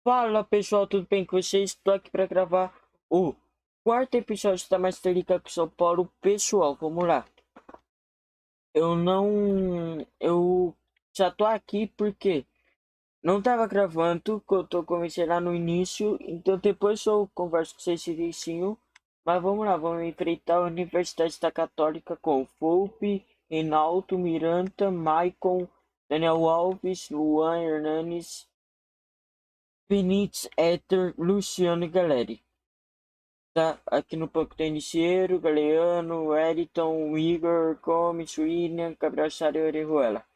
Fala pessoal, tudo bem com vocês? Estou aqui para gravar o quarto episódio da Master League com São Paulo. Pessoal, vamos lá. Eu já tô aqui porque não tava gravando, que comecei lá no início, então depois eu converso com vocês direitinho. Mas vamos lá, vamos enfrentar a Universidade da Católica com Volpe, Reinaldo, Miranda, Maicon, Daniel Alves, Luan Hernanes, Benítez, Éter, Luciano e Galeri. Tá aqui no banco tem Niciero, Galeano, Wellington, Igor, Gomes, William, Gabriel Sara e Orejuela.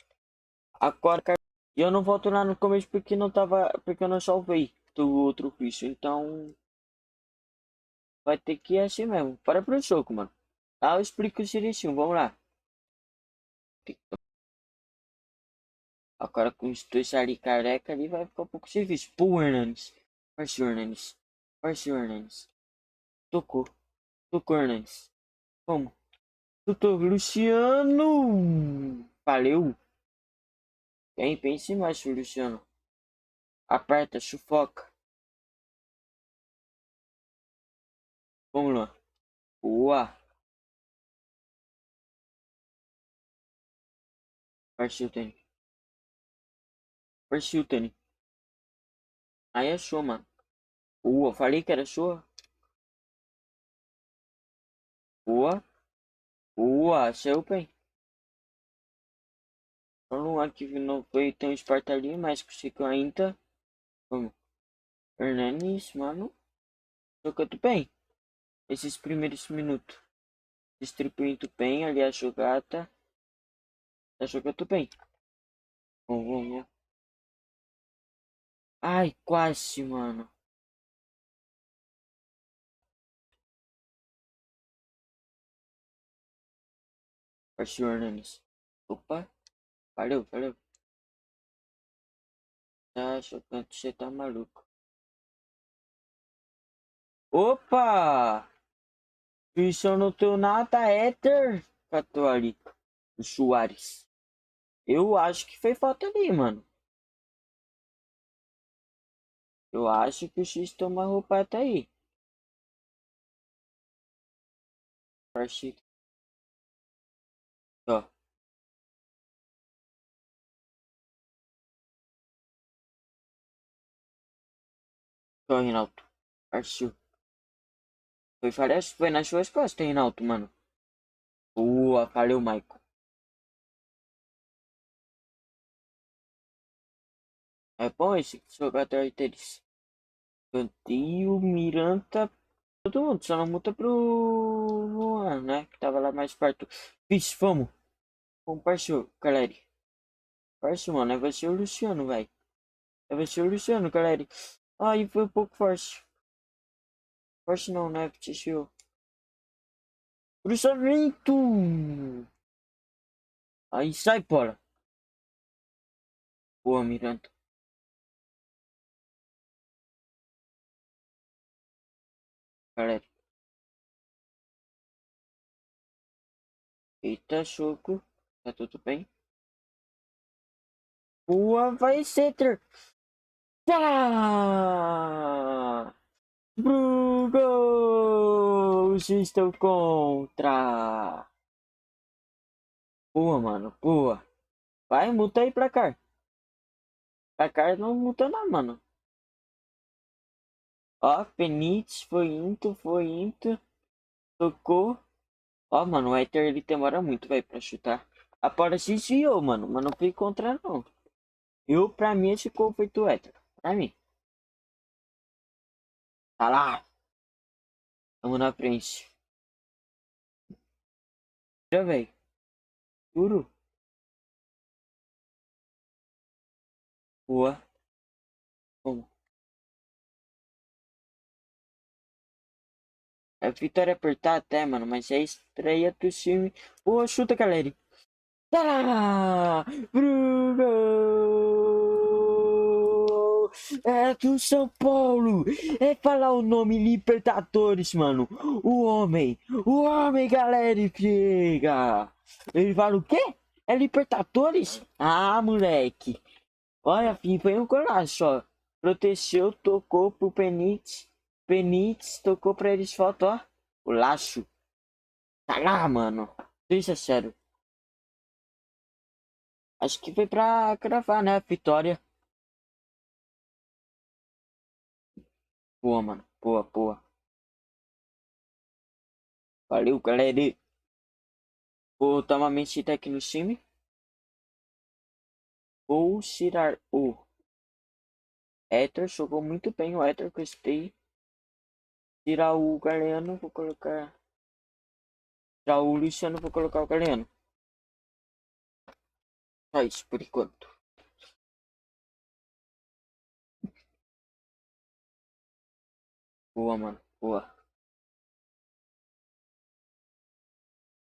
Agora, eu não volto lá no começo porque não tava, porque eu não salvei do outro bicho, então vai ter que ir assim mesmo. Para pro jogo, mano. Ah, eu explico direitinho, vamos lá. Agora com os dois ali careca ali vai ficar um pouco difícil. Pô, Hernandes. Partiu, Hernandes. Partiu, Hernandes. Tocou. Tocou, Hernandes. Vamos. Doutor Luciano! Valeu! Pense mais, Luciano. Aperta, sufoca. Vamos lá. Boa! Partiu, Tani. Partiu, Tani. Aí é show, mano. Boa, falei que era show. Boa. Boa, saiu bem. Vamos lá que não foi tão espartalinho, mas conseguiu ainda. Vamos. Hernanes, mano. Jogando bem. Esses primeiros minutos. Distribuindo bem ali a jogada. Tá jogando bem. Vamos. Ai, quase, mano. Partiu, Hernanes. Opa. Valeu. Tá jogando, você tá maluco. Opa! Isso eu não tenho nada, Éter. Catou ali. O Soares. Eu acho que foi falta ali, mano. Eu acho que o X toma roupa até aí. Partiu. Ó. Ó, Reinaldo. Partiu. Foi nas suas costas, Reinaldo, mano. Boa, valeu, Michael. É bom esse jogador deles. Cantinho, Miranda. Todo mundo, só não muda pro Luan, né? Que tava lá mais perto. Vixe, vamos. Vamos, partiu, galera. Partiu, mano. Vai ser o Luciano, vai. Vai ser o Luciano, galera. Ai, foi um pouco forte. Forte não, né? Tio. Cruzamento! Aí sai, bola. Boa, Miranda. Galera. Eita, choco. Tá tudo bem? Boa, vai ser. Tá! Pro gol! Estou contra! Boa, mano, boa. Vai, multa aí pra cá. Pra cá não multa não, mano. Ó, Benítez foi indo. Tocou. Ó, mano, o Éter ele demora muito, vai, pra chutar. A bola se desviou, mano, mas não foi contra não. Pra mim, esse gol foi do Éter. Pra mim. Tá lá. Vamos na frente. Já, velho. Juro. Boa. Vamos. É vitória apertada até, mano, mas é a estreia do time. Boa, chuta, galera. Tá lá! Bruno! É do São Paulo! É falar o nome Libertadores, mano! O homem, galera, chega! Ele fala o quê? É Libertadores? Ah, moleque! Olha, filho, foi um golaço, ó. Protegeu, tocou pro Penitz. Penitz tocou pra eles falta, ó. O Laço. Tá lá, mano. Isso é sério. Acho que foi pra gravar, né? A vitória. Boa, mano. Boa, boa. Valeu, galera. Vou dar uma mexida aqui no time. Vou tirar o Éter. Jogou muito bem o Éter. Gostei. Tirar o Galeano. Vou colocar. Tirar o Luciano. Vou colocar o Galeano. Só isso por enquanto. Boa, mano. Boa.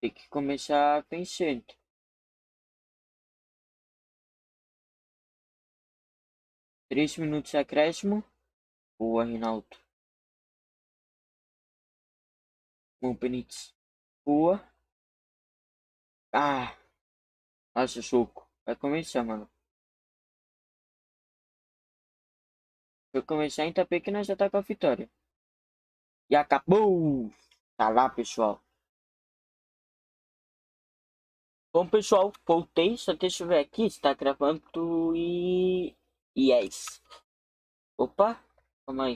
Tem que começar vencendo. 3 minutos de acréscimo. Boa, Rinaldo. Bom, Benítez. Boa. Ah. Nossa, soco. Vai começar, mano. Vai começar, ainda bem que nós já tá com a vitória. E acabou! Tá lá, pessoal. Bom, pessoal, voltei. Só deixa eu ver aqui. Está gravando e... Yes. Opa. Calma aí.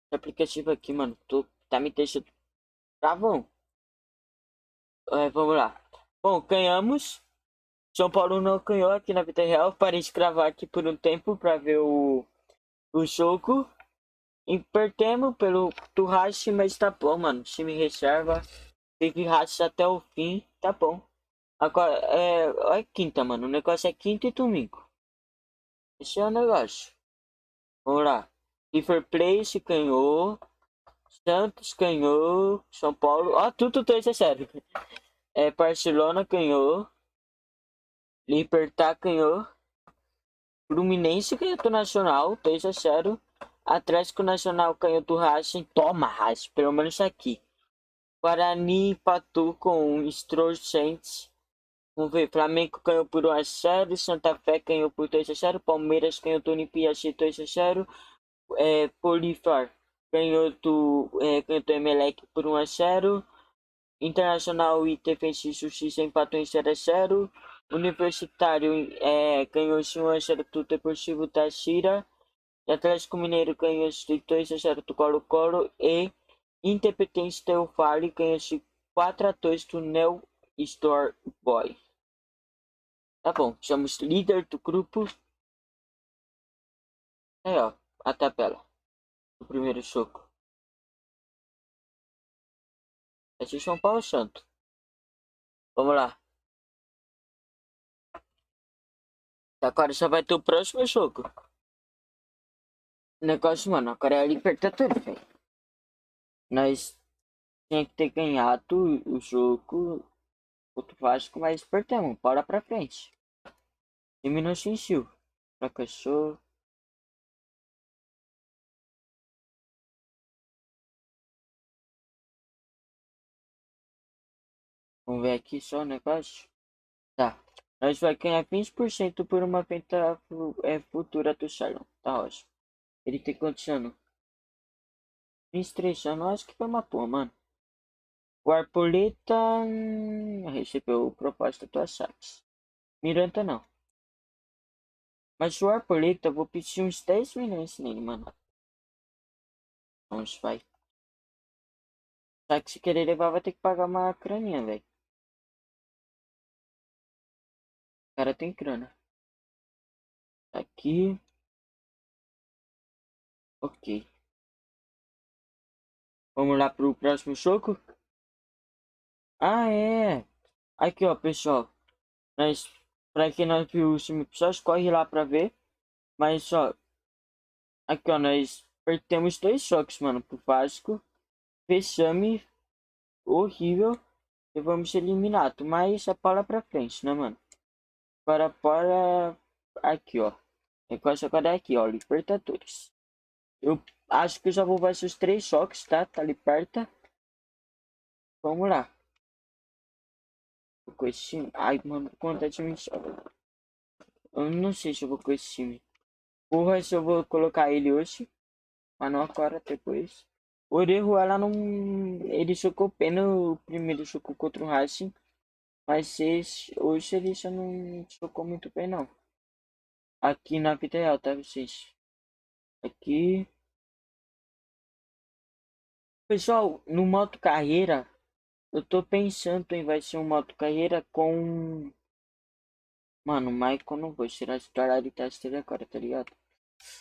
Esse aplicativo aqui, mano. Tá me deixando travão. Vamos lá. Bom, ganhamos. São Paulo não ganhou aqui na vida real. Parei de gravar aqui por um tempo pra ver o jogo. E perdemos pelo Turrache, mas tá bom, mano. Time reserva. Teve racha até o fim. Tá bom. Agora, é quinta, mano. O negócio é quinta e domingo. Esse é o negócio. Vamos lá. River Plate ganhou. Santos ganhou. São Paulo. Ó, tudo 2-0. Barcelona ganhou. Libertad ganhou. Fluminense ganhou do Nacional. 2-0. Atlético Nacional ganhou do Racing. Toma, Racing. Pelo menos aqui. Guarani empatou com o Strongest. Vamos ver. Flamengo ganhou por 1-0. Santa Fé ganhou por 2-0. Palmeiras ganhou do Olympiacos 2-0. Bolívar ganhou do Emelec por 1-0. Internacional e Defensa e Justiça empatou em 0-0. Universitário ganhou 1-0 do Deportivo Táchira. Atlético Mineiro ganhou 2-0 do Colo-Colo. E Independente Del Valle ganhou 4-2 do Neo Store Boy. Tá bom, somos líder do grupo. Aí ó, a tabela do primeiro jogo. Esse é São Paulo Santo. Vamos lá. Agora só vai ter o próximo jogo. O negócio, mano, agora é a Libertadores, velho. Nós tinha que ter ganhado o jogo contra o Vasco, mas perdemos. Bora pra frente. Time não sentiu. Fracassou. Vamos ver aqui só o negócio. Tá. Nós vai ganhar 20% por uma venda futura do Charlão. Tá ótimo. Ele tem quantos anos? 23 anos. Acho que foi uma boa, mano. O Arboleta recebeu proposta do Ajax. Miranda não. Mas o Arboleta, eu vou pedir uns 10 milhões nele, mano. Vamos, vai. Só que se querer levar, vai ter que pagar uma graninha, velho. O cara tem grana. Aqui. Ok. Vamos lá pro próximo jogo. Ah, é. Aqui, ó, pessoal. Pra quem não viu o último episódio, corre lá pra ver. Mas, ó. Aqui, ó, nós perdemos 2 jogos, mano, pro Vasco. Vexame horrível. E vamos eliminado. Mas a bola pra frente, né, mano? Para. Aqui, ó. O negócio agora é aqui, ó. Libertadores. Eu acho que eu já vou ver esses 3 jogos, tá? Tá ali perto. Vamos lá. Vou com esse time. Ai, mano, quanta time. Eu não sei se eu vou com esse time. O resto eu vou colocar ele hoje, mas não agora, depois. O Orejo, ela não. Ele chocou pena o primeiro chocou contra o Racing, mas hoje ele já não chocou muito bem, não. Aqui na vida real, tá, vocês? Aqui. Pessoal, no modo carreira, eu tô pensando em vai ser um modo carreira com. Mano, o Michael não vou tirar esse horário de teste dele agora, tá ligado?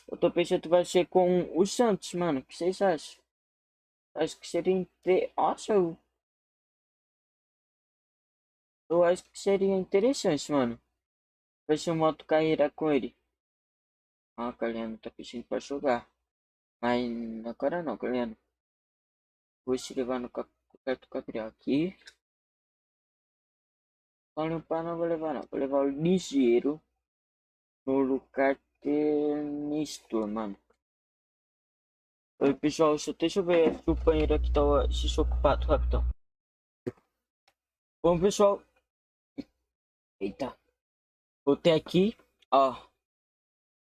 Eu tô pensando que vai ser com o Santos, mano. O que vocês acham? Acho que seria. Nossa, eu acho que seria interessante, mano. Vai ser um modo carreira com ele. Ah, Caliano tá pedindo pra jogar. Mas agora não, Caliano. Vou te levar no perto do Gabriel aqui. Não, não vou levar não. Vou levar o ligeiro no lugar de Nestor, mano. Oi, pessoal, deixa eu ver se o banheiro aqui tá se ocupado, rapidão. Bom, pessoal. Eita. Voltei aqui. Ó.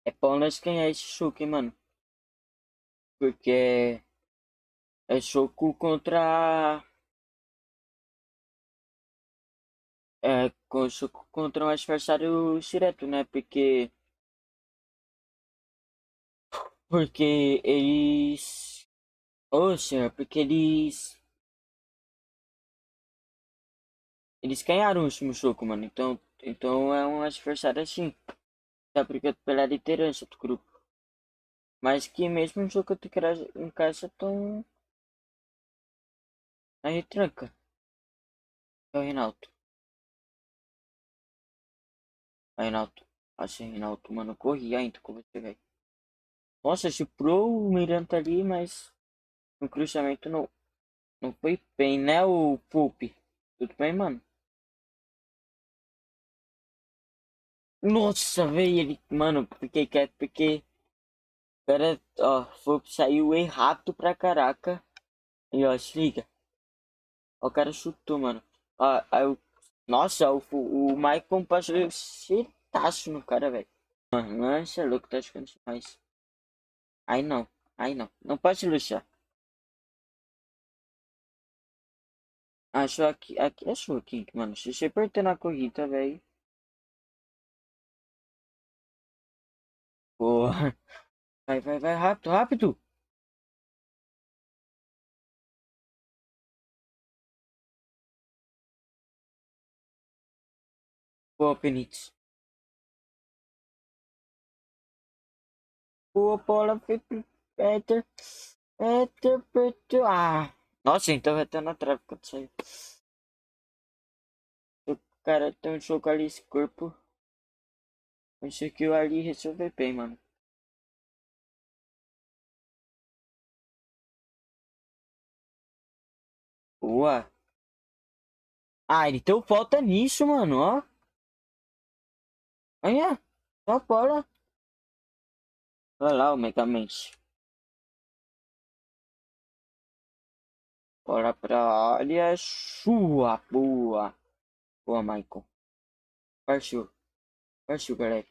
É bom nós ganhar esse choque, hein, mano. Porque é choco contra. É, choco contra um adversário direto, né? Porque eles. Ô, senhor, porque eles ganharam o último jogo, mano. Então é um adversário assim. Tá brigando pela liderança do grupo. Mas que mesmo o jogo de em casa tão na retranca. É o Reinaldo. Reinaldo. Nossa, Reinaldo, mano, corri ainda com você, velho. Nossa, chuprou o Miranda ali, mas no cruzamento não foi bem, né, o Pulp? Tudo bem, mano? Nossa, velho, ele. Mano, fiquei quieto porque. Cara, ó, saiu errado pra caraca. E ó, se liga. Ó, o cara chutou, mano. Ó, aí nossa, o Maicon passou chetaço no cara, velho. Mano, lança louco, tá ficando demais. Aí não, aí não. Não pode luxar. Achou aqui achou aqui, mano. Se você perder na corrida, velho. Porra. Vai, rápido, rápido. Boa, Penitz. Boa bola, foi pro Peter. Peter. Ah. Nossa, então vai estar na trave quando sair. O cara tem um jogo ali, esse corpo. Conseguiu ali resolver bem, mano. Boa. Ah, ele deu falta nisso, mano, ó. Olha, só bola. Olha lá o Megamente. Bora pra área sua. Boa. Boa, Michael. Partiu. Partiu, galera.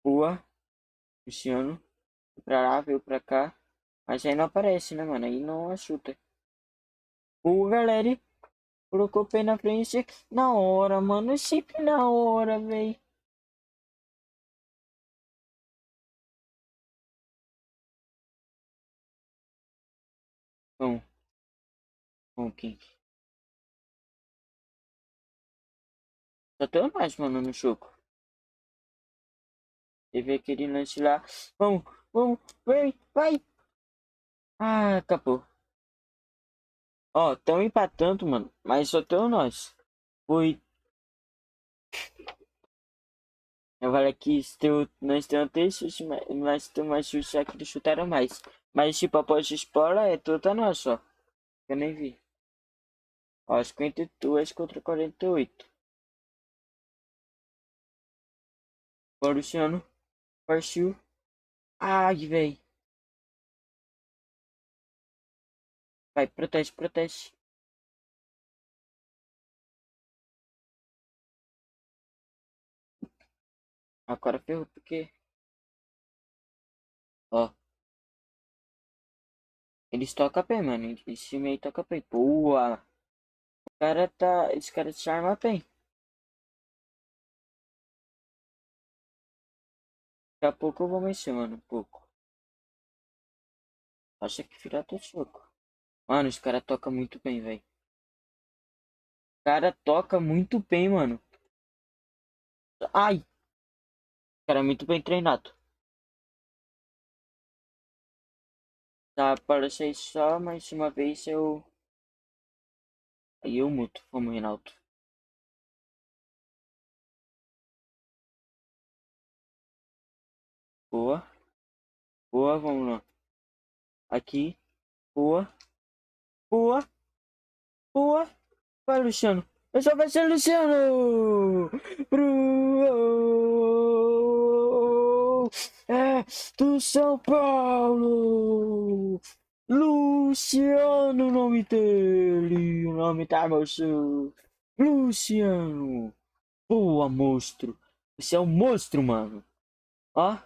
Boa. Luciano. Veio pra lá, veio pra cá. Mas aí não aparece, né, mano? Aí não ajuda. Boa, galera. Colocou o pé na frente. Na hora, mano. Sempre na hora, velho. Bom, bom, King. Só tem mais, mano, no jogo. Teve aquele lance lá. Vamos, vai. Ah, acabou. Ó, tão empatando, mano. Mas só tem nós. Foi. Eu falei que nós temos três chutes, mas tem mais chutes aqui que chutaram mais. Mas tipo, após a bola é toda nossa, ó. Eu nem vi. Ó, 52 contra 48. Bora, Luciano. Partiu. Ai, véi. Vai, protege. Agora ferrou, porque. Ó, eles tocam bem, mano. Esse time aí toca bem. Boa! O cara tá. Esse cara se arma bem. Daqui a pouco eu vou mexer, mano. Um pouco. Acha que virar teu soco. Mano, os cara toca muito bem, velho. O cara toca muito bem, mano. Ai! O cara é muito bem treinado. Tá, parece aí só mais uma vez eu. Aí eu muto. Vamos, Reinaldo. Boa. Boa, vamos lá. Aqui. Boa. Boa. Boa. Vai, Luciano. Eu só vai ser Luciano. É do São Paulo. Luciano, o nome dele. O nome tá, moço. Luciano. Boa, monstro. Você é um monstro, mano. Ó.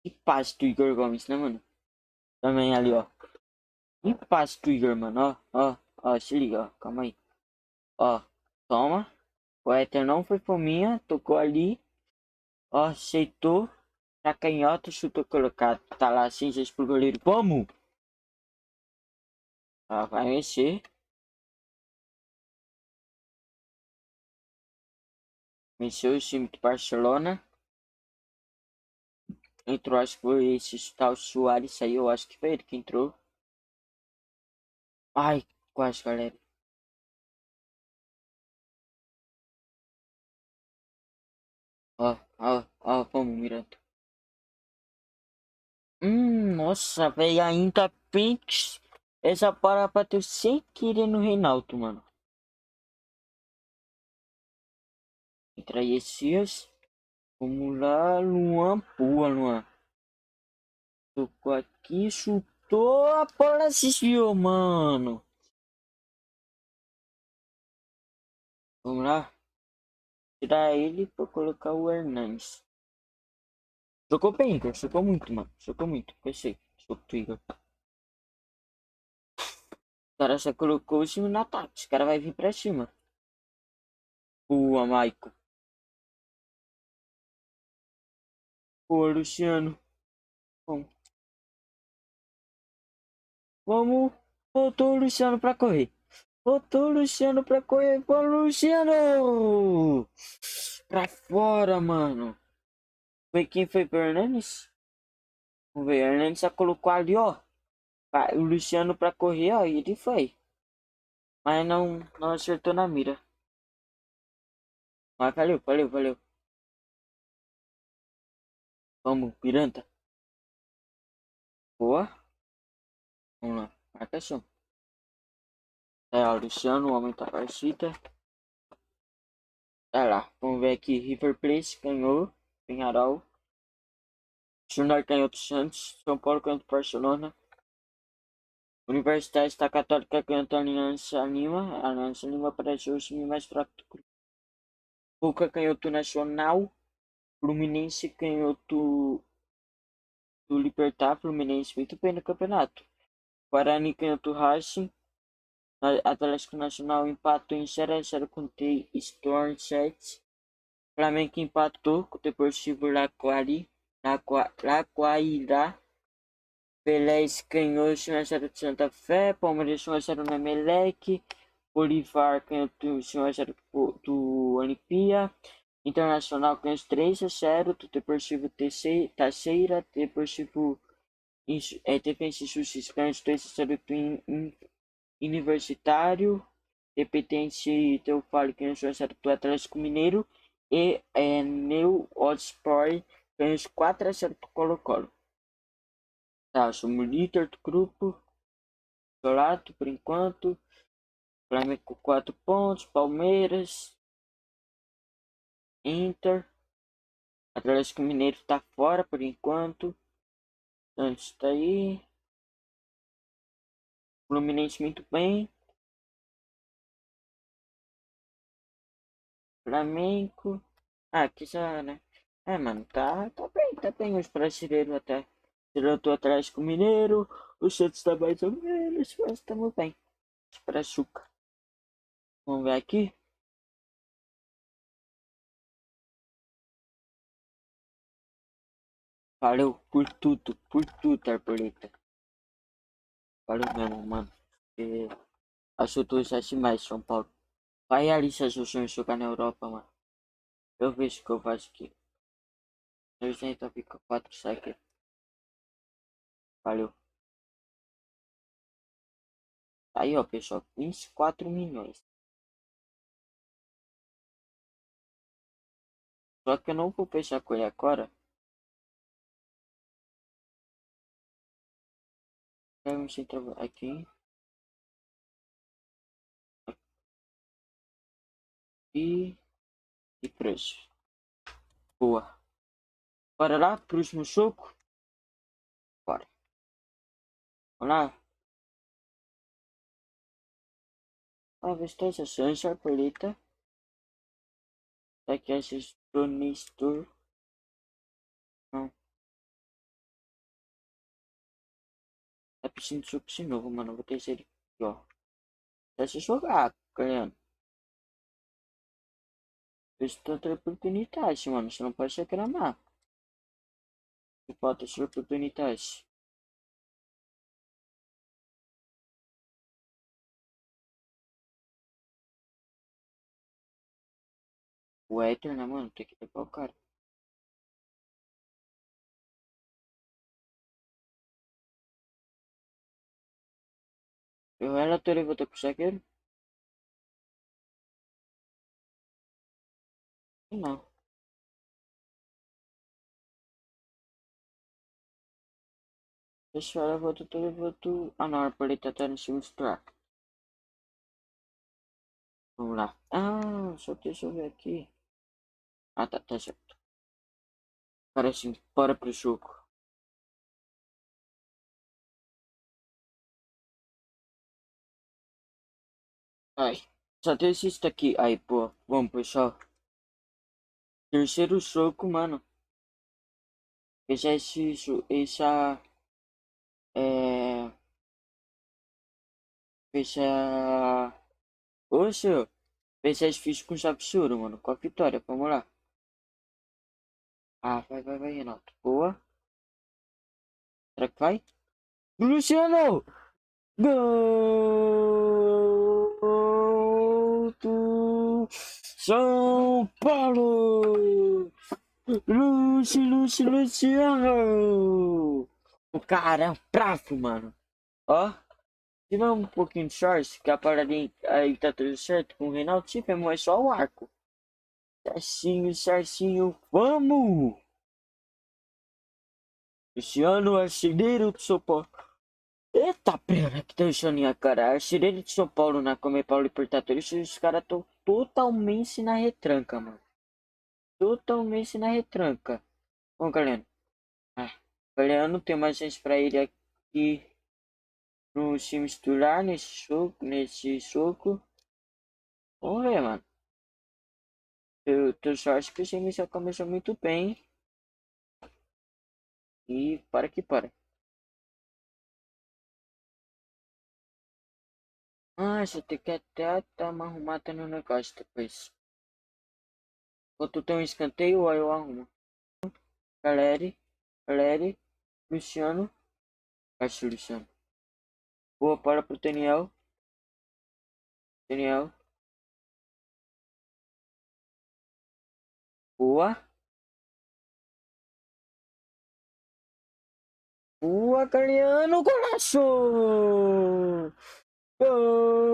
Que paz do Igor Gomes, né, mano? Também ali, ó. Que paz do Igor, mano. Ó, ó, ó. Se liga, ó. Calma aí. Ó. Toma. O Éter não foi fominha. Tocou ali. Ó, aceitou. Na canhota, chutou colocado. Tá lá assim, já pro goleiro. Vamos! Ó, vai mexer. Mexeu o time do Barcelona. Entrou, acho que foi esse tal Suárez aí. Eu acho que foi ele que entrou. Ai, quase, galera. Ó, ó, ó, vamos, Miranda. Nossa, velho, ainda pente. Essa para bateu sem querer no Reinaldo, mano. Entra aí esses. Vamos lá, Luan. Boa, Luan. Tocou aqui, chutou. A bola desviou, mano. Vamos lá. Tirar ele pra colocar o Hernandes. Jogou bem, Igor. Jogou muito, mano. Jogou muito. Pensei. Jogo do Igor. O cara já colocou o time no ataque. Os cara vai vir pra cima. Boa, Maicon. Boa, Luciano. Bom, vamos. Botou o Luciano pra correr. Botou o Luciano pra correr. Vamos, Luciano! Pra fora, mano. Foi quem foi pro Hernandes? Vamos ver. O Hernandes já colocou ali, ó. O Luciano pra correr, ó. E ele foi. Mas não acertou na mira. Mas valeu, valeu, valeu. Vamos, Piranta. Boa. Vamos lá. Marcação. É, o Luciano, o homem da partida. Tá lá. Vamos ver aqui. River Plate ganhou. Penharol. Júnior ganhou do Santos. São Paulo ganhou do Barcelona. Universidade da Católica ganhou do Aliança Lima. A Aliança Lima pareceu o time mais fraco do grupo. Boca ganhou do Nacional. Fluminense ganhou do Libertad. Fluminense muito bem no campeonato. Guarani ganhou do Racing. Atlético Nacional empatou em 0x0 com o Storm 7. Flamengo empatou com o Deportivo Laguairá. Vélez ganhou 1x0 de Santa Fé. Palmeiras 1x0 no Emelec. Bolívar ganhou 1x0 do Olimpia. Internacional ganhou 3x0 do Deportivo Taceira. Deportivo Defensa e Justiça ganhou 2x0 do Universitário. Independente Teofale ganhou 1x0 do Atlético Mineiro. E Neu Odspor ganhou 4x0 do Colo-Colo. Tá, somos líder do grupo. Isolado por enquanto. Flamengo com 4 pontos. Palmeiras. Inter. Atlético Mineiro tá fora por enquanto. Santos tá aí. Fluminense muito bem. Flamengo. Ah, aqui já, né? É, mano, tá bem os brasileiros até. Eu tô atrás com o Mineiro, o Santos tá mais ou menos, mas tamo bem. Pra Chuca. Vamos ver aqui. Valeu por tudo, Arboleta. Valeu mesmo, mano. E ajudou já demais, São Paulo. Vai realizar seus sonhos jogar na Europa, mano. Eu vejo que eu faço aqui. 200 fica 4 seconds. Valeu. Aí, ó, pessoal. 24 milhões. Só que eu não vou fechar com ele agora. Vamos entrar aqui. E... E preço. Boa. Bora lá, próximo jogo. Bora. Vamos lá. Avestar Sancha, Polita. Daqui a gestionistor. Não. Tá pedindo jogo de novo, mano. Vou ter ele aqui, ó. Deixa eu jogar, ganhando. Isso tanta oportunidade, mano. Você não pode reclamar. Você pode ter oportunidade. O Éter, né, mano? Tem que levar o cara. Eu relatório vou ter com o zagueiro? Não. Deixa eu vou ter vou tu. Ah, não, por ele tá no time track. Vamos lá. Ah, só deixa eu ver aqui. Ah, tá certo. Agora sim, bora pro jogo. Ai, só tem esse aqui. Aí, pô. Vamos, pessoal. Terceiro jogo, mano. Esse é... Esse. Oxe, esse é difícil com chave de ouro, mano. Com a vitória, vamos lá. Ah, vai, Renato. Boa. Será que vai? Luciano! Gol do São Paulo! Luciano! O cara é um bravo, mano. Ó, tirando um pouquinho de shorts, que a paradinha aí tá tudo certo com o Reinaldo, tipo, é só o arco. Certinho, vamos! Luciano, artilheiro do São Paulo. Eita, pera, que tensioninha, cara. Artilheiro de São Paulo na Comebol Libertadores, os caras estão totalmente na retranca, mano. Totalmente na retranca. Bom, galera. Ah, galera, não tem mais gente pra ele aqui no time titular nesse jogo. Vamos ver, mano. Eu só acho que o time já começou muito bem. E para que para. Ah, você tem que até dar uma arrumada no negócio depois. Quando tem um escanteio, aí eu arrumo. Caleri, Luciano. Acho Luciano. Boa, para pro Daniel. Daniel. Boa. Boa, Galeano. Golaço! Gol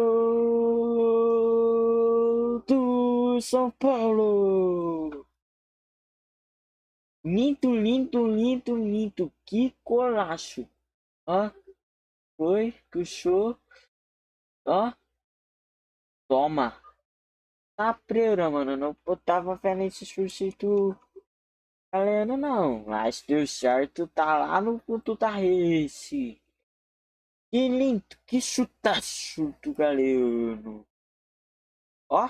do São Paulo! Lindo. Que golaço! Ó, foi, puxou. Ó, toma. Tá preura, mano. Não botava fé nesse chute do Galeano, não. Mas deu certo. Tá lá no ponto da race. Que lindo. Que chutaço do Galeano. Ó,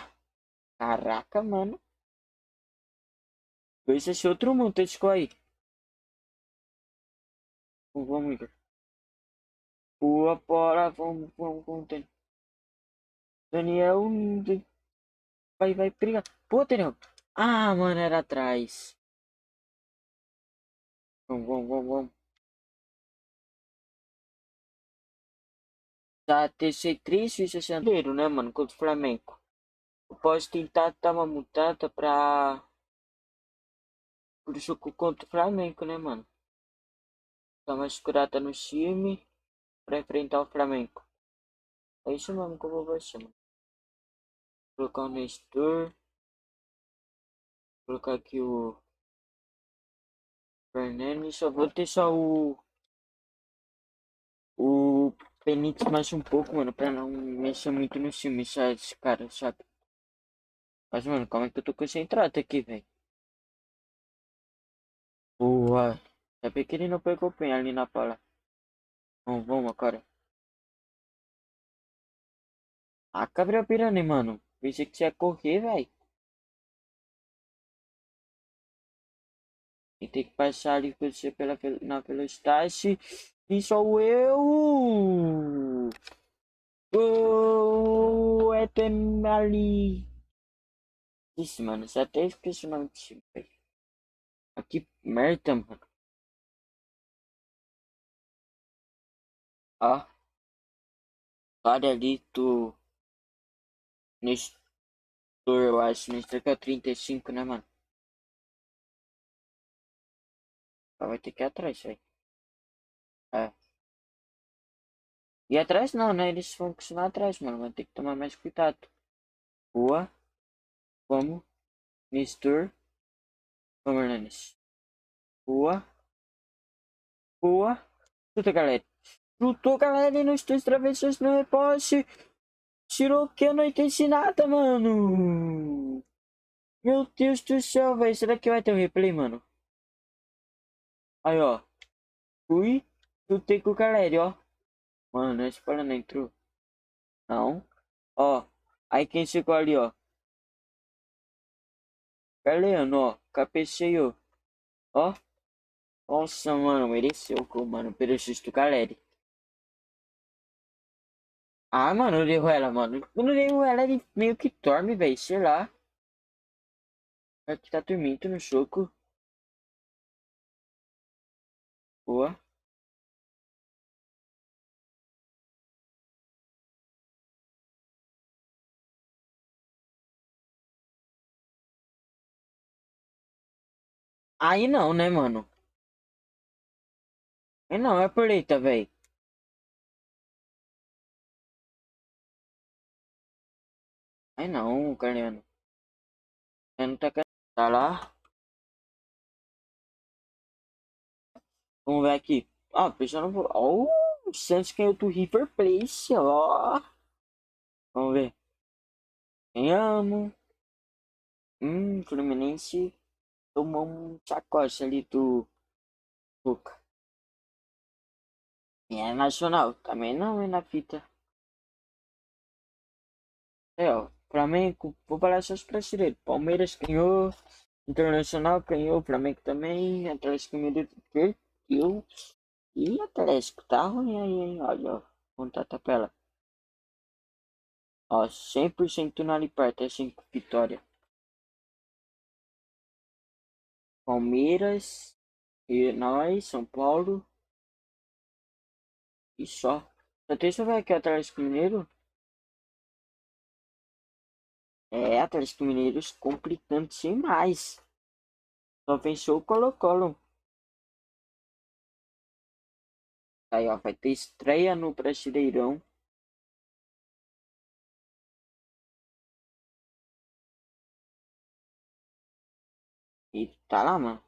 caraca, mano. Esse é outro mundo, tá de aí. Vamos, Igor. Pula, bora, vamos. Daniel, vai brigar. Pô, Daniel. Ah, mano, era atrás. Vamos. Tá, terceiro três fichas chanceiro, né, mano, contra o Flamengo. Eu posso tentar dar uma mudança pro jogo contra o Flamengo, né, mano? Dar uma segurada no time pra enfrentar o Flamengo. É isso mesmo que eu vou fazer, mano. Colocar o Nestor. Colocar aqui o Fernandes. Só vou deixar o Benítez mais um pouco, mano, pra não mexer muito no time, esse cara, sabe? Mas, mano, calma é que eu tô concentrado aqui, velho. Boa. Sabia que ele não pegou bem ali na bola. Vamos, cara. Ah, Gabriel Pirani, mano. Pensei que você ia correr, velho. E tem que passar ali com você na velocidade. E sou eu. É ali. Ixi, mano, você até esqueci o nome do time, velho. Aqui, merda, mano. Ó, olha ali do Nestor, eu acho. Nestor que é o 35, né, mano? Vai ter que ir atrás, velho. É. E atrás não, né? Eles vão continuar atrás, mano. Vai ter que tomar mais cuidado. Boa. Vamos. Nestor. Vamos, Hernanes. Boa. Boa. Chuta, galera. Chutou, galera. E nos dois travessões no reposte. Tirou que eu não entendi nada, mano. Meu Deus do céu, velho. Será que vai ter um replay, mano? Aí, ó. Fui. Chutei com o galera, ó. Mano, esse bola não entrou. Não. Ó. Aí quem chegou ali, ó. Galeano, ó. Cabeceio. Ó. Nossa, mano. Mereceu, mano. Pelo susto, galera. Ah, mano, eu derrubo ela, mano. Quando eu derrubo ela, ele meio que dorme, velho. Sei lá. É que tá dormindo no jogo. Boa. Aí não, né, mano? Aí não, é por eita, velho. Aí não, Carliano. Aí não tá querendo. Tá lá. Vamos ver aqui. Ó, pensando. Ó, o Santos ganhou do River Plate, ó. Vamos ver. Ganhamos. Fluminense tomou um sacode ali do Boca. E é nacional. Também não é na fita. É, ó. Flamengo, vou falar só os brasileiros. Palmeiras ganhou. Internacional ganhou. Flamengo também. Atlético Mineiro perdeu. E Atlético tá ruim aí, hein? Olha, ó. Contar a tabela. Ó, 100% na Liberta, é 5 vitória. Palmeiras. E nós, São Paulo. E só. Só deixa eu ver aqui o Atlético Mineiro. É, Atlético Mineiro complicando demais. Só venceu o Colo-Colo. Aí, ó, vai ter estreia no Brasileirão. E tá lá, mano.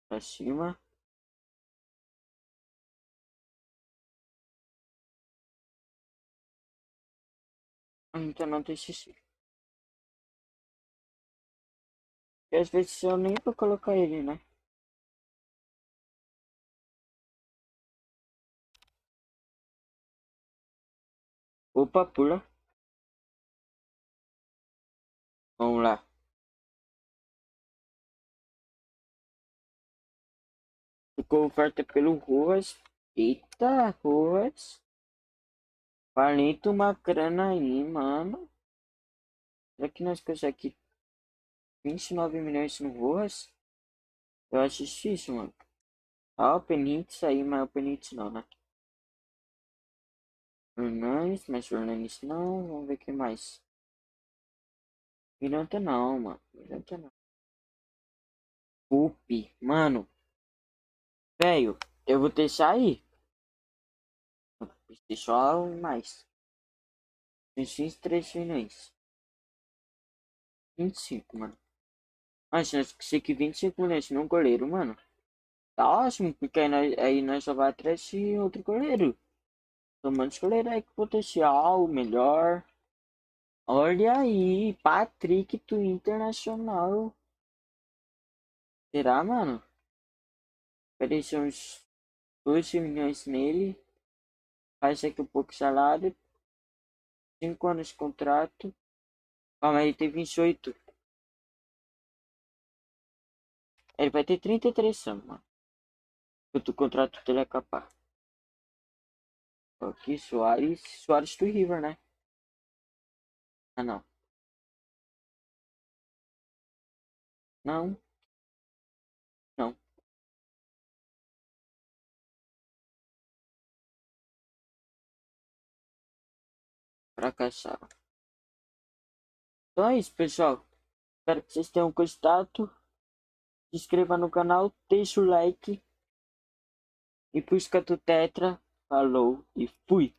Pra cima. Então não tem xixi. E às vezes eu nem vou colocar ele, né? Opa, pula. Vamos lá. Ficou oferta pelo Rojas. Eita, Rojas. Valendo uma grana aí, mano. Será que nós conseguimos 29 milhões no Rojas? Eu acho difícil, mano. Ah, o Penitz aí, mas o Penitz não, né? Hernanes, mas o Hernanes não. Vamos ver o que mais. Miranda não, mano. Miranda não. Pupi, mano. Velho, eu vou deixar aí. Deixa mais. 23 milhões. 25, mano. Mas nós sei que 25 milhões no goleiro, mano. Tá ótimo, porque aí nós só vai atrás de outro goleiro. Tomando goleiro aí com potencial melhor. Olha aí, Patrick do Internacional. Será, mano? Oferecer uns 12 milhões nele. Faz aqui um pouco de salário. 5 anos de contrato. Calma, ele tem 28. Ele vai ter 33 anos, mano. O contrato dele é capaz. Aqui, Soares. Soares do River, né? Ah, não. Não, não. Fracassaram. Então é isso, pessoal. Espero que vocês tenham gostado. Se inscreva no canal, deixa o like. E busca do Tetra. Falou e fui.